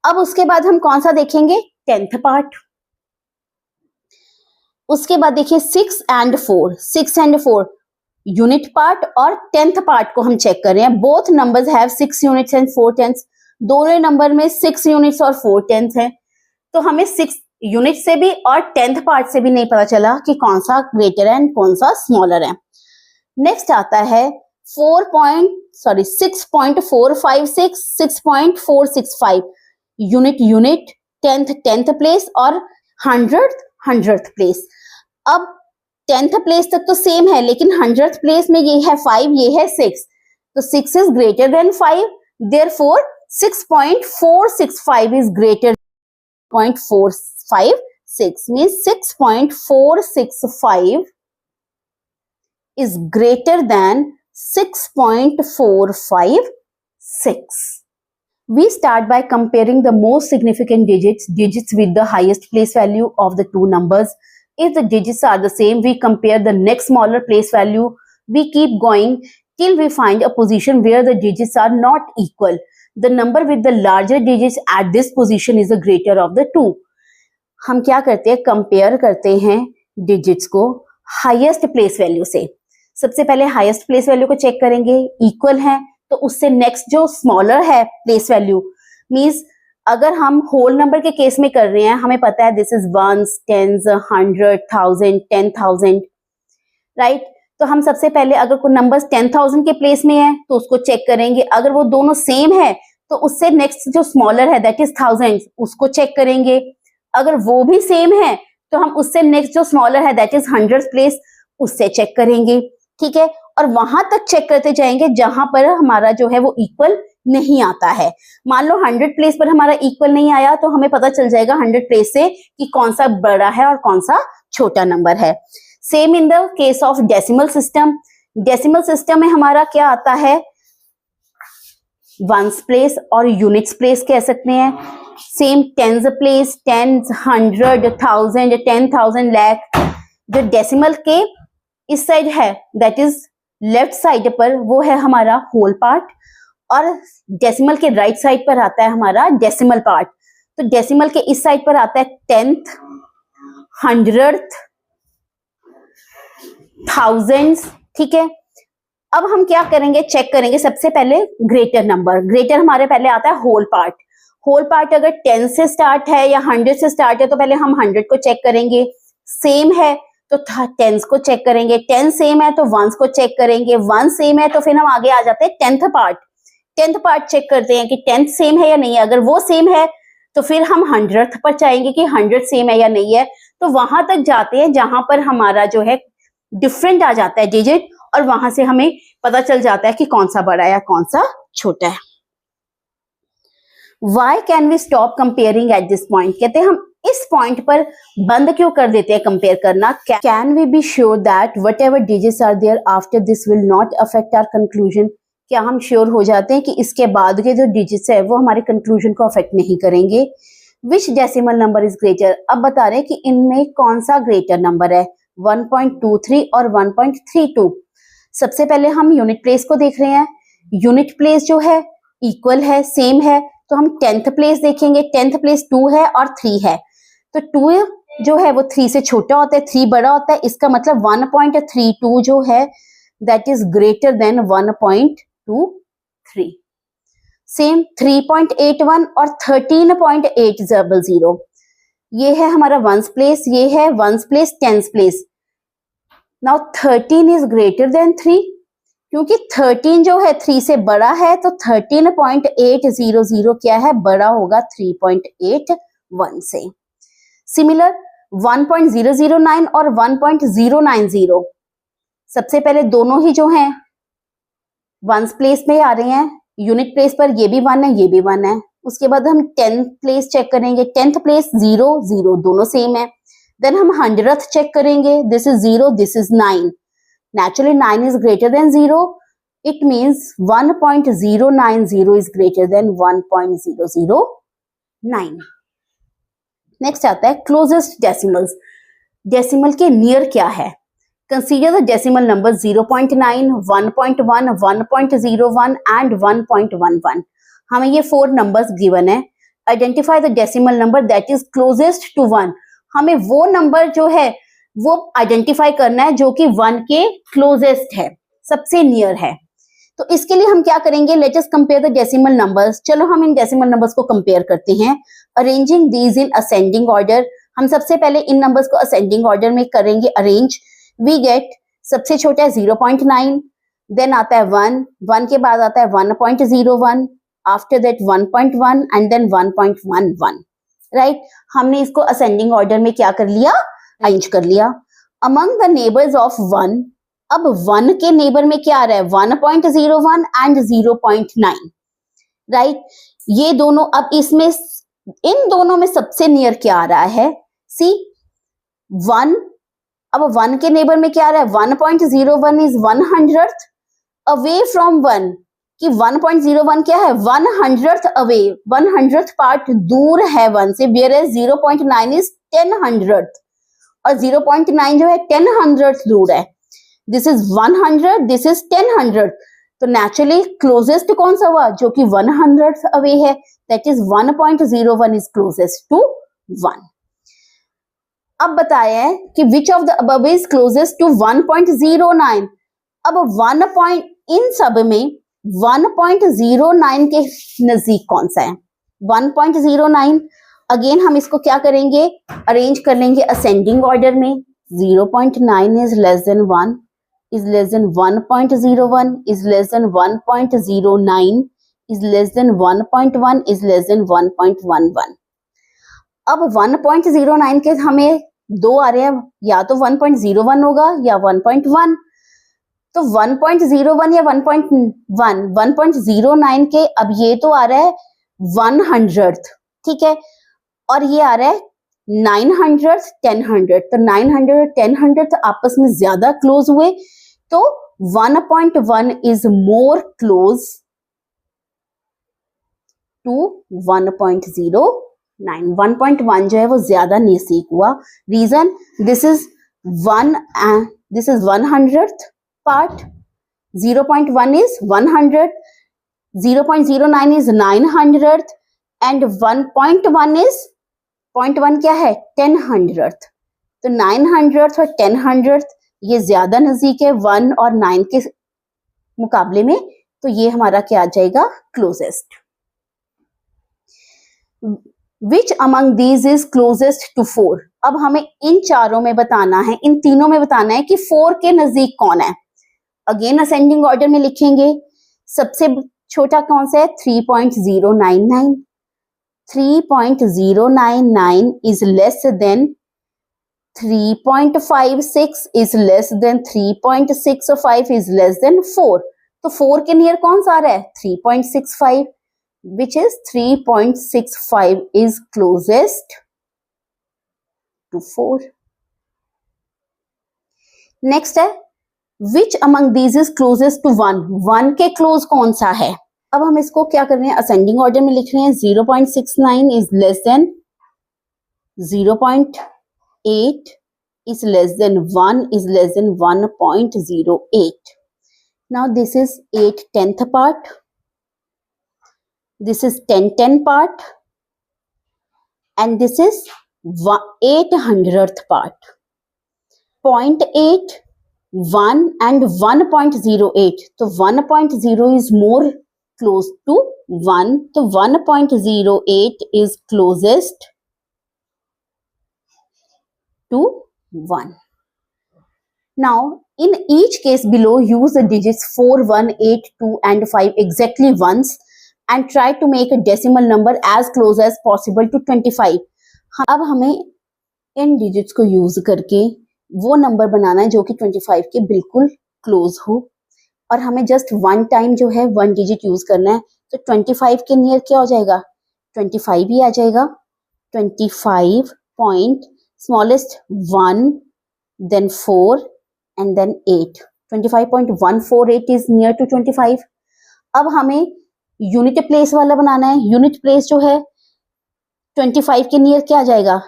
अब उसके बाद हम कौन सा देखेंगे? 10th part. उसके बाद देखिए 6 and 4 यूनिट पार्ट और 10th पार्ट को हम चेक कर रहे हैं। Both numbers have 6 units and 4 tenths, दोनों नंबर में 6 यूनिट्स और 4 tenths है। तो हमें 6 यूनिट से भी और 10th पार्ट से भी नहीं पता चला कि कौन सा ग्रेटर है एंड कौन सा स्मॉलर है। नेक्स्ट आता है 6.456, 6.465 यूनिट, 10th प्लेस और 100th प्लेस। अब 10th प्लेस तक तो सेम है, लेकिन 100th प्लेस में ये है 5, ये है 6, तो 6 is greater than 5, therefore 6.465 is greater than 0.456, means 6.465 is greater than 6.456. We start by comparing the most significant digits with the highest place value of the two numbers. If the digits are the same, we compare the next smaller place value. We keep going till we find a position where the digits are not equal. The number with the larger digits at this position is the greater of the two. हम क्या करते हैं? कंपेयर करते हैं डिजिट्स को हाईएस्ट प्लेस वैल्यू से। सबसे पहले हाईएस्ट प्लेस वैल्यू को चेक करेंगे, इक्वल है तो उससे नेक्स्ट जो स्मॉलर है प्लेस वैल्यू, मींस अगर हम होल नंबर के केस में कर रहे हैं, हमें पता है this is ones, tens, 100, 1000, 10,000, right. तो हम सबसे पहले अगर कोई नंबर्स 10,000 के प्लेस में है तो उसको चेक करेंगे। अगर वो दोनों सेम है तो उससे नेक्स्ट जो स्मॉलर है दैट इज 1000, उसको चेक करेंगे। अगर वो भी सेम है तो हम उससे नेक्स्ट जो स्मॉलर है दैट इज 100th प्लेस, उससे चेक करेंगे, ठीक है। और वहां तक चेक करते जाएंगे जहां पर हमारा जो है वो इक्वल नहीं आता है। मान लो 100 प्लेस पर हमारा इक्वल नहीं आया तो हमें पता चल जाएगा 100 प्लेस से कि कौन सा बड़ा है और कौन सा छोटा नंबर है। Same in the case of decimal system. Decimal system में हमारा क्या आता है? वंस प्लेस और यूनिट्स प्लेस कह सकते हैं। Same tens place, tens, 100, 1000, 10,000, lakh. जो डेसिमल के इस साइड है दैट इज लेफ्ट साइड पर, वो है हमारा होल पार्ट, और डेसिमल के राइट साइड पर आता है हमारा डेसिमल पार्ट। तो डेसिमल के इस साइड पर आता है 10th, 100th, thousands, ठीक है। अब हम क्या करेंगे, चेक करेंगे सबसे पहले ग्रेटर नंबर। ग्रेटर हमारे पहले आता है होल पार्ट। होल पार्ट अगर 10 से स्टार्ट है या 100 से स्टार्ट है तो पहले हम 100 को चेक करेंगे, सेम है तो 10 को चेक करेंगे, 10 सेम है तो 1 को चेक करेंगे, 1 सेम है तो फिर हम आगे आ जाते हैं 10th part. 10th part check करते हैं कि 10th सेम है या नहीं है। अगर वो सेम है तो फिर हम 100th पर चाहेंगे कि 100 सेम है या नहीं है। तो वहां तक जाते हैं जहां पर हमारा जो है डिफरेंट आ जाता है डिजिट, और वहां से हमें पता चल जाता है कि कौन सा बड़ा है या कौन सा छोटा है। Why can we stop comparing at this point? कहते हैं हम इस पॉइंट पर बंद क्यों कर देते हैं कंपेयर करना? Can we be sure that whatever digits are there after this will not affect our conclusion? क्या हम श्योर हो जाते हैं कि इसके बाद के जो डिजिट्स है वो हमारे कंक्लूजन को अफेक्ट नहीं करेंगे? Which decimal number is greater? अब बता रहे हैं कि इनमें कौन सा ग्रेटर नंबर है, 1.23 और 1.32। सबसे पहले हम यूनिट प्लेस को देख रहे हैं। यूनिट प्लेस जो है इक्वल है, सेम है, तो हम 10th प्लेस देखेंगे। 10th प्लेस 2 है और 3 है, तो 2 जो है वो 3 से छोटा होता है, 3 बड़ा होता है। इसका मतलब 1.32 जो है that is greater than 1.23। Same 3.81 और 13.800। ये है हमारा वंस प्लेस, ये है ones place, tens place. Now 13 is greater than 3, क्योंकि 13 जो है 3 से बड़ा है, तो 13.800 क्या है, बड़ा होगा 3.81 से। सिमिलर 1.009 और 1.090, सबसे पहले दोनों ही जो हैं वंस प्लेस में आ रहे हैं। यूनिट प्लेस पर ये भी 1 है, ये भी 1 है। उसके बाद हम 10th प्लेस चेक करेंगे। 10th प्लेस 0 0 दोनों सेम है। देन हम 100th चेक करेंगे, this is 0, this is 9। Naturally 9 is greater than 0. It means 1.090 is greater than 1.009. Next आता है closest decimals. Decimal के near क्या है? Consider the decimal numbers 0.9, 1.1, 1.01 and 1.11. हमें ये 4 numbers given है। Identify the decimal number that is closest to 1. हमें वो नंबर जो है वो आइडेंटिफाई करना है जो कि 1 के क्लोजेस्ट है, सबसे नियर है। तो इसके लिए हम क्या करेंगे, let us compare the decimal numbers. चलो हम इन डेसिमल नंबर्स को कंपेयर करते हैं। Arranging these in ascending order, हम सबसे पहले इन नंबर्स को असेंडिंग ऑर्डर में करेंगे अरेंज। वी गेट सबसे छोटा है 0.9, देन आता है 1, 1 के बाद आता है 1.01, after that 1.1 and then 1.11, right. हमने इसको असेंडिंग ऑर्डर में क्या कर लिया, अरेंज कर लिया। अमंग द नेबर्स ऑफ 1, अब 1 के नेबर में क्या आ रहा है, 1.01 एंड 0.9, राइट। ये दोनों, अब इसमें इन दोनों में सबसे नियर क्या आ रहा है, सी 1। अब 1 के नेबर में क्या आ रहा है, 1.01 इज 100th अवे फ्रॉम 1, कि 1.01 क्या है, 100th अवे, 100th पार्ट दूर है 1 से, वेयर एज 0.9 इज 1000th, और 0.9 जो है 1000th दूर है। दिस इज 100, दिस इज 1000, तो नेचुरली क्लोजेस्ट कौन सा हुआ, जो कि 100th अवे है, that is 1.01 is closest to 1। अब बताया है कि which of the above is closest to 1.09। अब 1 इन सब में 1.09 के नजदीक कौन सा है, 1.09। अगेन हम इसको क्या करेंगे, अरेंज कर लेंगे असेंडिंग ऑर्डर में। 0.9 is less than 1, is less than 1.01, is less than 1.09, is less than 1.1, is less than 1.11। अब 1.09 के हमें 2 आ रहे हैं, या तो 1.01 होगा या 1.1। तो 1.01 या 1.1, 1.09 के अब ये तो आ रहा है 100th, ठीक है, और ये आ रहा है 900th, 1000th। तो 900 और 1000th आपस में ज्यादा क्लोज हुए, तो 1.1 इज मोर क्लोज टू 1.09। 1.1 जो है वो ज्यादा नजदीक हुआ। Reason, this is 100th part, 0.1 is 100, 0.09 is 900th and 1.1 is 0.1 क्या है 1000th। तो 900th और 1000th ये ज्यादा नजदीक है 1 और 9 के मुकाबले में, तो ये हमारा क्या आ जाएगा closest. Which among these is closest to 4? अब हमें इन चारों में बताना है, इन तीनों में बताना है कि 4 के नजदीक कौन है। अगेन असेंडिंग ऑर्डर में लिखेंगे। सबसे छोटा कौन सा है 3.099। 3.099 is less than 3.56 is less than 3.65 is less than 4। तो 4 के नियर कौन सा आ रहा है 3.65, which is 3.65 is closest to 4। Next है which among these is closest to 1? 1 के क्लोज कौन सा है। अब हम इसको क्या कर रहे हैं असेंडिंग ऑर्डर में लिख रहे हैं। 0.69 is less than 0.8 is less than 1 is less than 1.08। now this is 8/10 part, this is 10/10 part, and this is 800th part। 0.8, 1 and 1.08, तो 1.0 is more close to 1, तो 1.08 is closest to 1। now in each case below use the digits 4, 1, 8, 2 and 5 exactly once and try to make a decimal number as close as possible to 25। अब हमें इन डिजिट्स को यूज करके वो नंबर बनाना है जो कि 25 के बिल्कुल क्लोज हो, और हमें जस्ट वन टाइम जो है 1 डिजिट यूज करना है। तो 25 के नियर क्या हो जाएगा 25 ही आ जाएगा। 25 point smallest 1 then 4 and then 8। 25.148 is near to 25। अब हमें यूनिट प्लेस वाला बनाना है। यूनिट प्लेस जो है 25 के नियर क्या आ जाएगा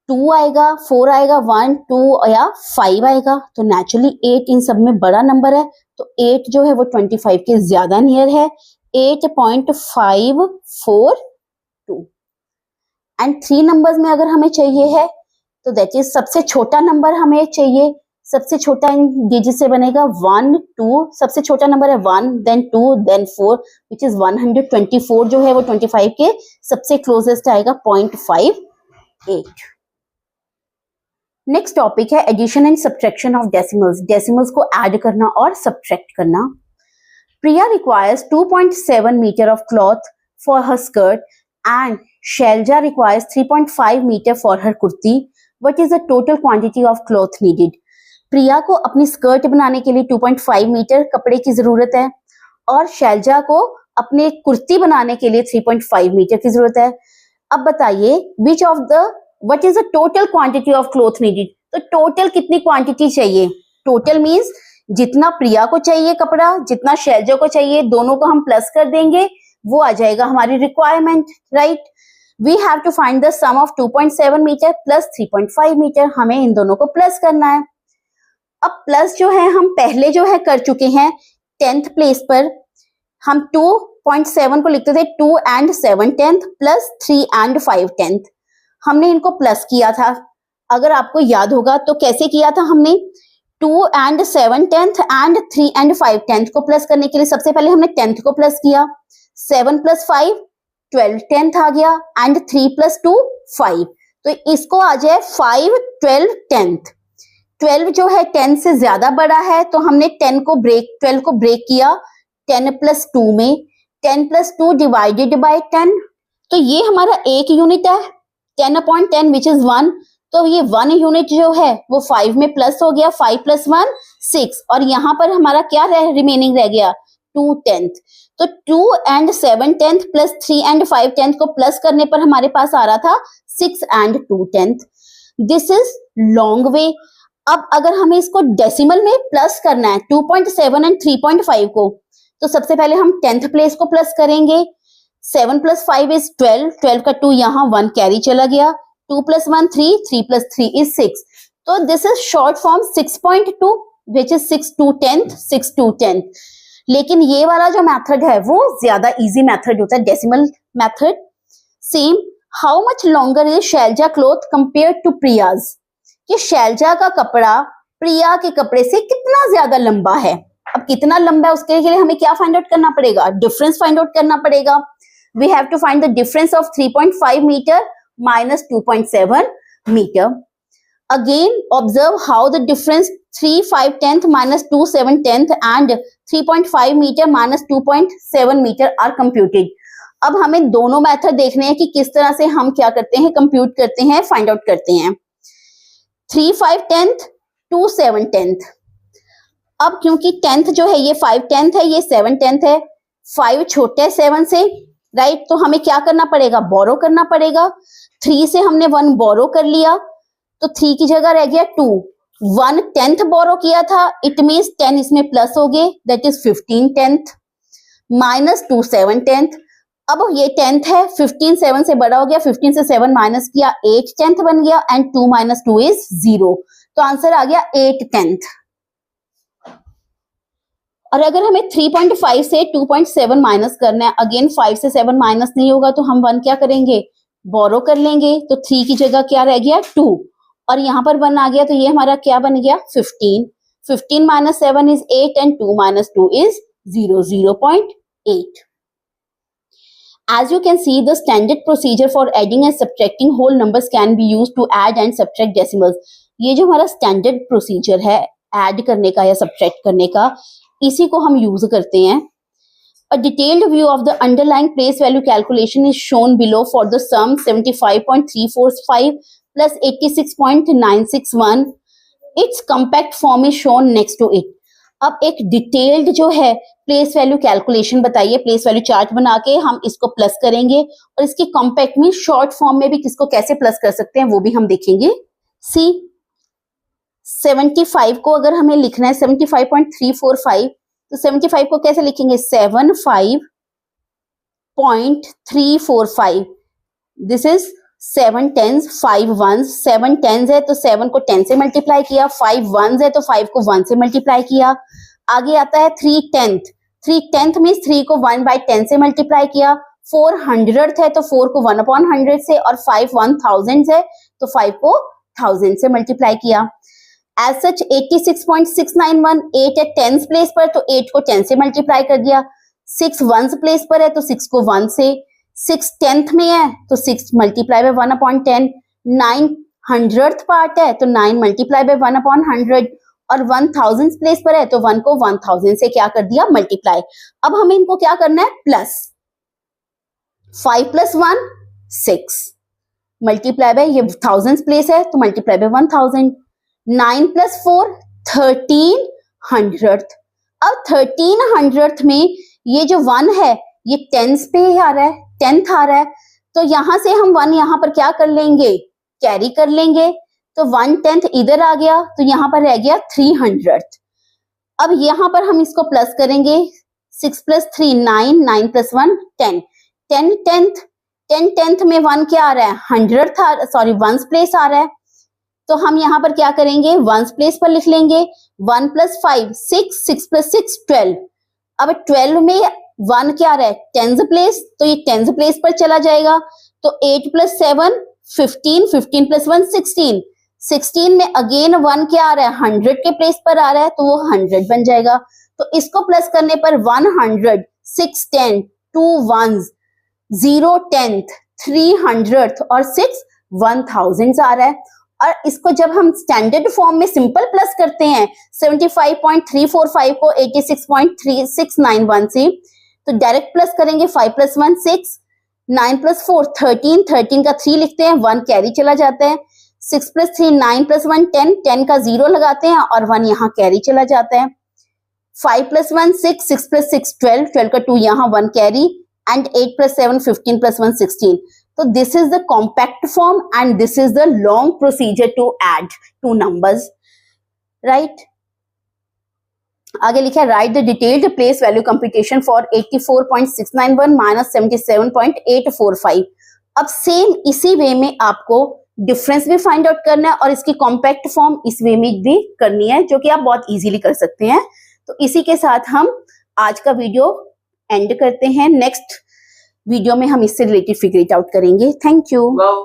2 आएगा, 4 आएगा, 1, 2 या 5 आएगा। तो नेचुरली 8 इन सब में बड़ा नंबर है, तो 8 जो है वो 25 के ज्यादा नियर है। 8.542 एंड 3 नंबर्स में अगर हमें चाहिए है तो दैट इज सबसे छोटा नंबर हमें चाहिए। सबसे छोटा इन डिजिट से बनेगा 1, 2, सबसे छोटा नंबर है 1 देन 2 देन 4 विच इज 124 जो है वो 25 के सबसे क्लोजेस्ट आएगा 0.58। नेक्स्ट टॉपिक है addition and subtraction of decimals. Decimals को ऐड करना और सब्ट्रैक्ट करना। Priya requires 2.7 metre of cloth for her skirt and Shailaja requires 3.5 metre for her kurti. What is the total quantity of cloth needed? Priya को अपनी स्कर्ट बनाने के लिए 2.5 मीटर कपड़े की जरूरत है और शैलजा को अपने कुर्ती बनाने के लिए 3.5 मीटर की जरूरत है। अब बताइए विच of the what is the total quantity of cloth needed? तो टोटल कितनी क्वांटिटी चाहिए? टोटल मींस जितना प्रिया को चाहिए कपड़ा, जितना शैलजा को चाहिए, दोनों को हम प्लस कर देंगे, वो आ जाएगा हमारी requirement, right. We have to find the sum of 2.7 metre plus 3.5 metre. हमें इन दोनों को प्लस करना है। अब प्लस जो है हम पहले जो है कर चुके हैं 10th प्लेस पर। हम 2.7 को लिखते थे 2 and 7/10 प्लस 3 and 5/10। हमने इनको प्लस किया था, अगर आपको याद होगा तो कैसे किया था हमने 2 and 7/10 and 3 and 5/10 को प्लस करने के लिए सबसे पहले हमने 10th को प्लस किया। 7 + 5 12/10 आ गया एंड 3 + 2 5। तो इसको आ जाए 5 12 10th। 12 जो है 10 से ज्यादा बड़ा है तो हमने 12 को ब्रेक किया 10 + 2 में। 10 + 2 डिवाइडेड बाय 10, तो ये हमारा एक यूनिट है 10/10 विच इज 1। तो ये 1 यूनिट जो है वो 5 में प्लस हो गया, 5 + 1 6, और यहाँ पर हमारा क्या रिमेनिंग रह गया 2/10। तो 2 and 7/10 प्लस 3 and 5/10 को प्लस करने पर हमारे पास आ रहा था 6 and 2/10। This is long way. अब अगर हमें इसको डेसिमल में प्लस करना है 2.7 and 3.5 को, तो सबसे पहले हम 10th प्लेस को प्लस करेंगे। 7 + 5 is 12, 12 का 2 यहाँ 1 कैरी चला गया। 2 + 1 3, 3 + 3 is 6। तो this is short form 6.2 which is 6 to 10th, 6 to 10th। लेकिन ये वाला जो मेथड है वो ज्यादा इजी मेथड होता है, decimal method. Same, how much longer is Shailaja cloth compare to Priya's, कि शैलजा का कपड़ा प्रिया के कपड़े से कितना ज्यादा लंबा है। अब कितना लंबा है उसके लिए हमें क्या फाइंड आउट करना पड़ेगा, डिफरेंस फाइंड आउट करना पड़ेगा। We have to find the difference of 3.5 metre minus 2.7 metre. Again observe how the difference 3/5 minus 2/7 and 3.5 metre minus 2.7 metre are computed. अब हमें दोनों मेथड देखने हैं कि किस तरह से हम क्या करते हैं, कंप्यूट करते हैं, फाइंड आउट करते हैं। 3/5 2/7। अब क्योंकि 10th जो है ये 5/10 है, ये 7/10 है, 5 छोटे है 7 से, राइट, तो हमें क्या करना पड़ेगा, बोरो करना पड़ेगा। 3 से हमने 1 बोरो कर लिया, तो 3 की जगह रह गया 2। 1/10 बोरो किया था, इट मीन्स 10 इसमें प्लस हो गए, दैट इज 15/10 माइनस 2 7/10। अब ये 10th है, 15 7 से बड़ा हो गया, 15 से 7 माइनस किया, 8/10 बन गया, एंड 2 माइनस 2 इज 0, तो आंसर आ गया 8/10। और अगर हमें 3.5 से 2.7 माइनस करना है, अगेन 5 से 7 माइनस नहीं होगा, तो हम 1 क्या करेंगे, बोरो कर लेंगे, तो 3 की जगह क्या रह गया 2, और यहाँ पर 1 आ गया, तो ये हमारा क्या बन गया 15। 15 minus 7 is 8 and 2 minus 2 is 0, 0.8। As you can see, the standard procedure for adding and subtracting whole numbers can be used to add and subtract decimals. ये जो हमारा standard procedure है add करने का या subtract करने का, इसी को हम use करते हैं। A detailed view of the underlying place value calculation is shown below for the sum 75.345 plus 86.961. Its compact form is shown next to it. अब एक डिटेल्ड जो है प्लेस वैल्यू कैलकुलेशन बताइए, प्लेस वैल्यू चार्ट बना के हम इसको प्लस करेंगे, और इसके कॉम्पैक्ट में शॉर्ट फॉर्म में भी किसको कैसे प्लस कर सकते हैं वो भी हम देखेंगे। सी 75 को अगर हमें लिखना है 75.345, तो 75 को कैसे लिखेंगे, 75.345, this is 7 10s 5 1s, 7 10s है तो 7 को 10 से मल्टीप्लाई किया, 5 1s है तो 5 को 1 से मल्टीप्लाई किया। आगे आता है 3/10, 3/10 मीन्स 3 को 1/10 से मल्टीप्लाई किया, 4 100th है तो 4 को 1/100 से, और 5 1000 है तो 5 को 1000 से मल्टीप्लाई किया। एज सच 86.691, 8 है 10th प्लेस पर तो 8 को 10 से मल्टीप्लाई कर दिया, 6 1s प्लेस पर है तो 6 को 1 से, 6 10th में है तो 6 मल्टीप्लाई बाय 1/10, 9 100th पार्ट है तो 9 मल्टीप्लाई बाय 1/100, और 1000 प्लेस पर है तो 1 को 1000 से क्या कर दिया, मल्टीप्लाई। अब हमें इनको क्या करना है, प्लस 5 + 1 6 मल्टीप्लाई बाय, ये 1000 प्लेस है तो मल्टीप्लाई बाय 1000, 9 + 4 1300th। अब 1300th में ये जो 1 है ये 10th पे आ रहा है, 10th आ रहा है, तो यहां से हम 1 यहां पर क्या कर लेंगे, कैरी कर लेंगे, तो 1/10 इधर आ गया, तो यहां पर रह गया 300th। अब यहां पर हम इसको प्लस करेंगे, 6 + 3 9, 9 + 1 10, 10 10th, 10 10th में 1 क्या आ रहा है, 100th सॉरी 1s प्लेस आ रहा है, तो हम यहां पर क्या करेंगे, 1s प्लेस पर लिख लेंगे, 1 + 5 6, 6 + 6 12। अब 12 में 1 क्या आ रहा है, 10th प्लेस, तो ये 10th प्लेस पर चला जाएगा, तो 8 + 7 15, 15 + 1 16, 16 में अगेन 1 क्या आ रहा है, 100 के प्लेस पर आ रहा है, तो वो 100 बन जाएगा। तो इसको प्लस करने पर 100, 6 10, 2 1s, 0 10th, 300th और 6 1000 आ रहा है। और इसको जब हम स्टैंडर्ड फॉर्म में सिंपल प्लस करते हैं 75.345 को 86.3691 से, तो डायरेक्ट प्लस करेंगे, 5 + 1 6, 9 + 4 13, 13 का 3 लिखते हैं, 1 कैरी चला जाता है, 6 + 3 9 + 1 10, 10 का 0 लगाते हैं और 1 यहाँ कैरी चला जाता है, 5 + 1 6, 6 + 6 12, 12 का 2 यहाँ 1 carry, and 8 + 7 15 + 1 16। So this is the compact form and this is the long procedure to add two numbers, right? आगे लिखा है write the detailed place value computation for 84.691 minus 77.845। अब सेम इसी वे में आपको डिफरेंस भी फाइंड आउट करना है और इसकी कॉम्पैक्ट फॉर्म इस वे में भी करनी है, जो कि आप बहुत इजीली कर सकते हैं। तो इसी के साथ हम आज का वीडियो एंड करते हैं। नेक्स्ट वीडियो में हम इससे रिलेटेड फिगर इट आउट करेंगे। Thank you.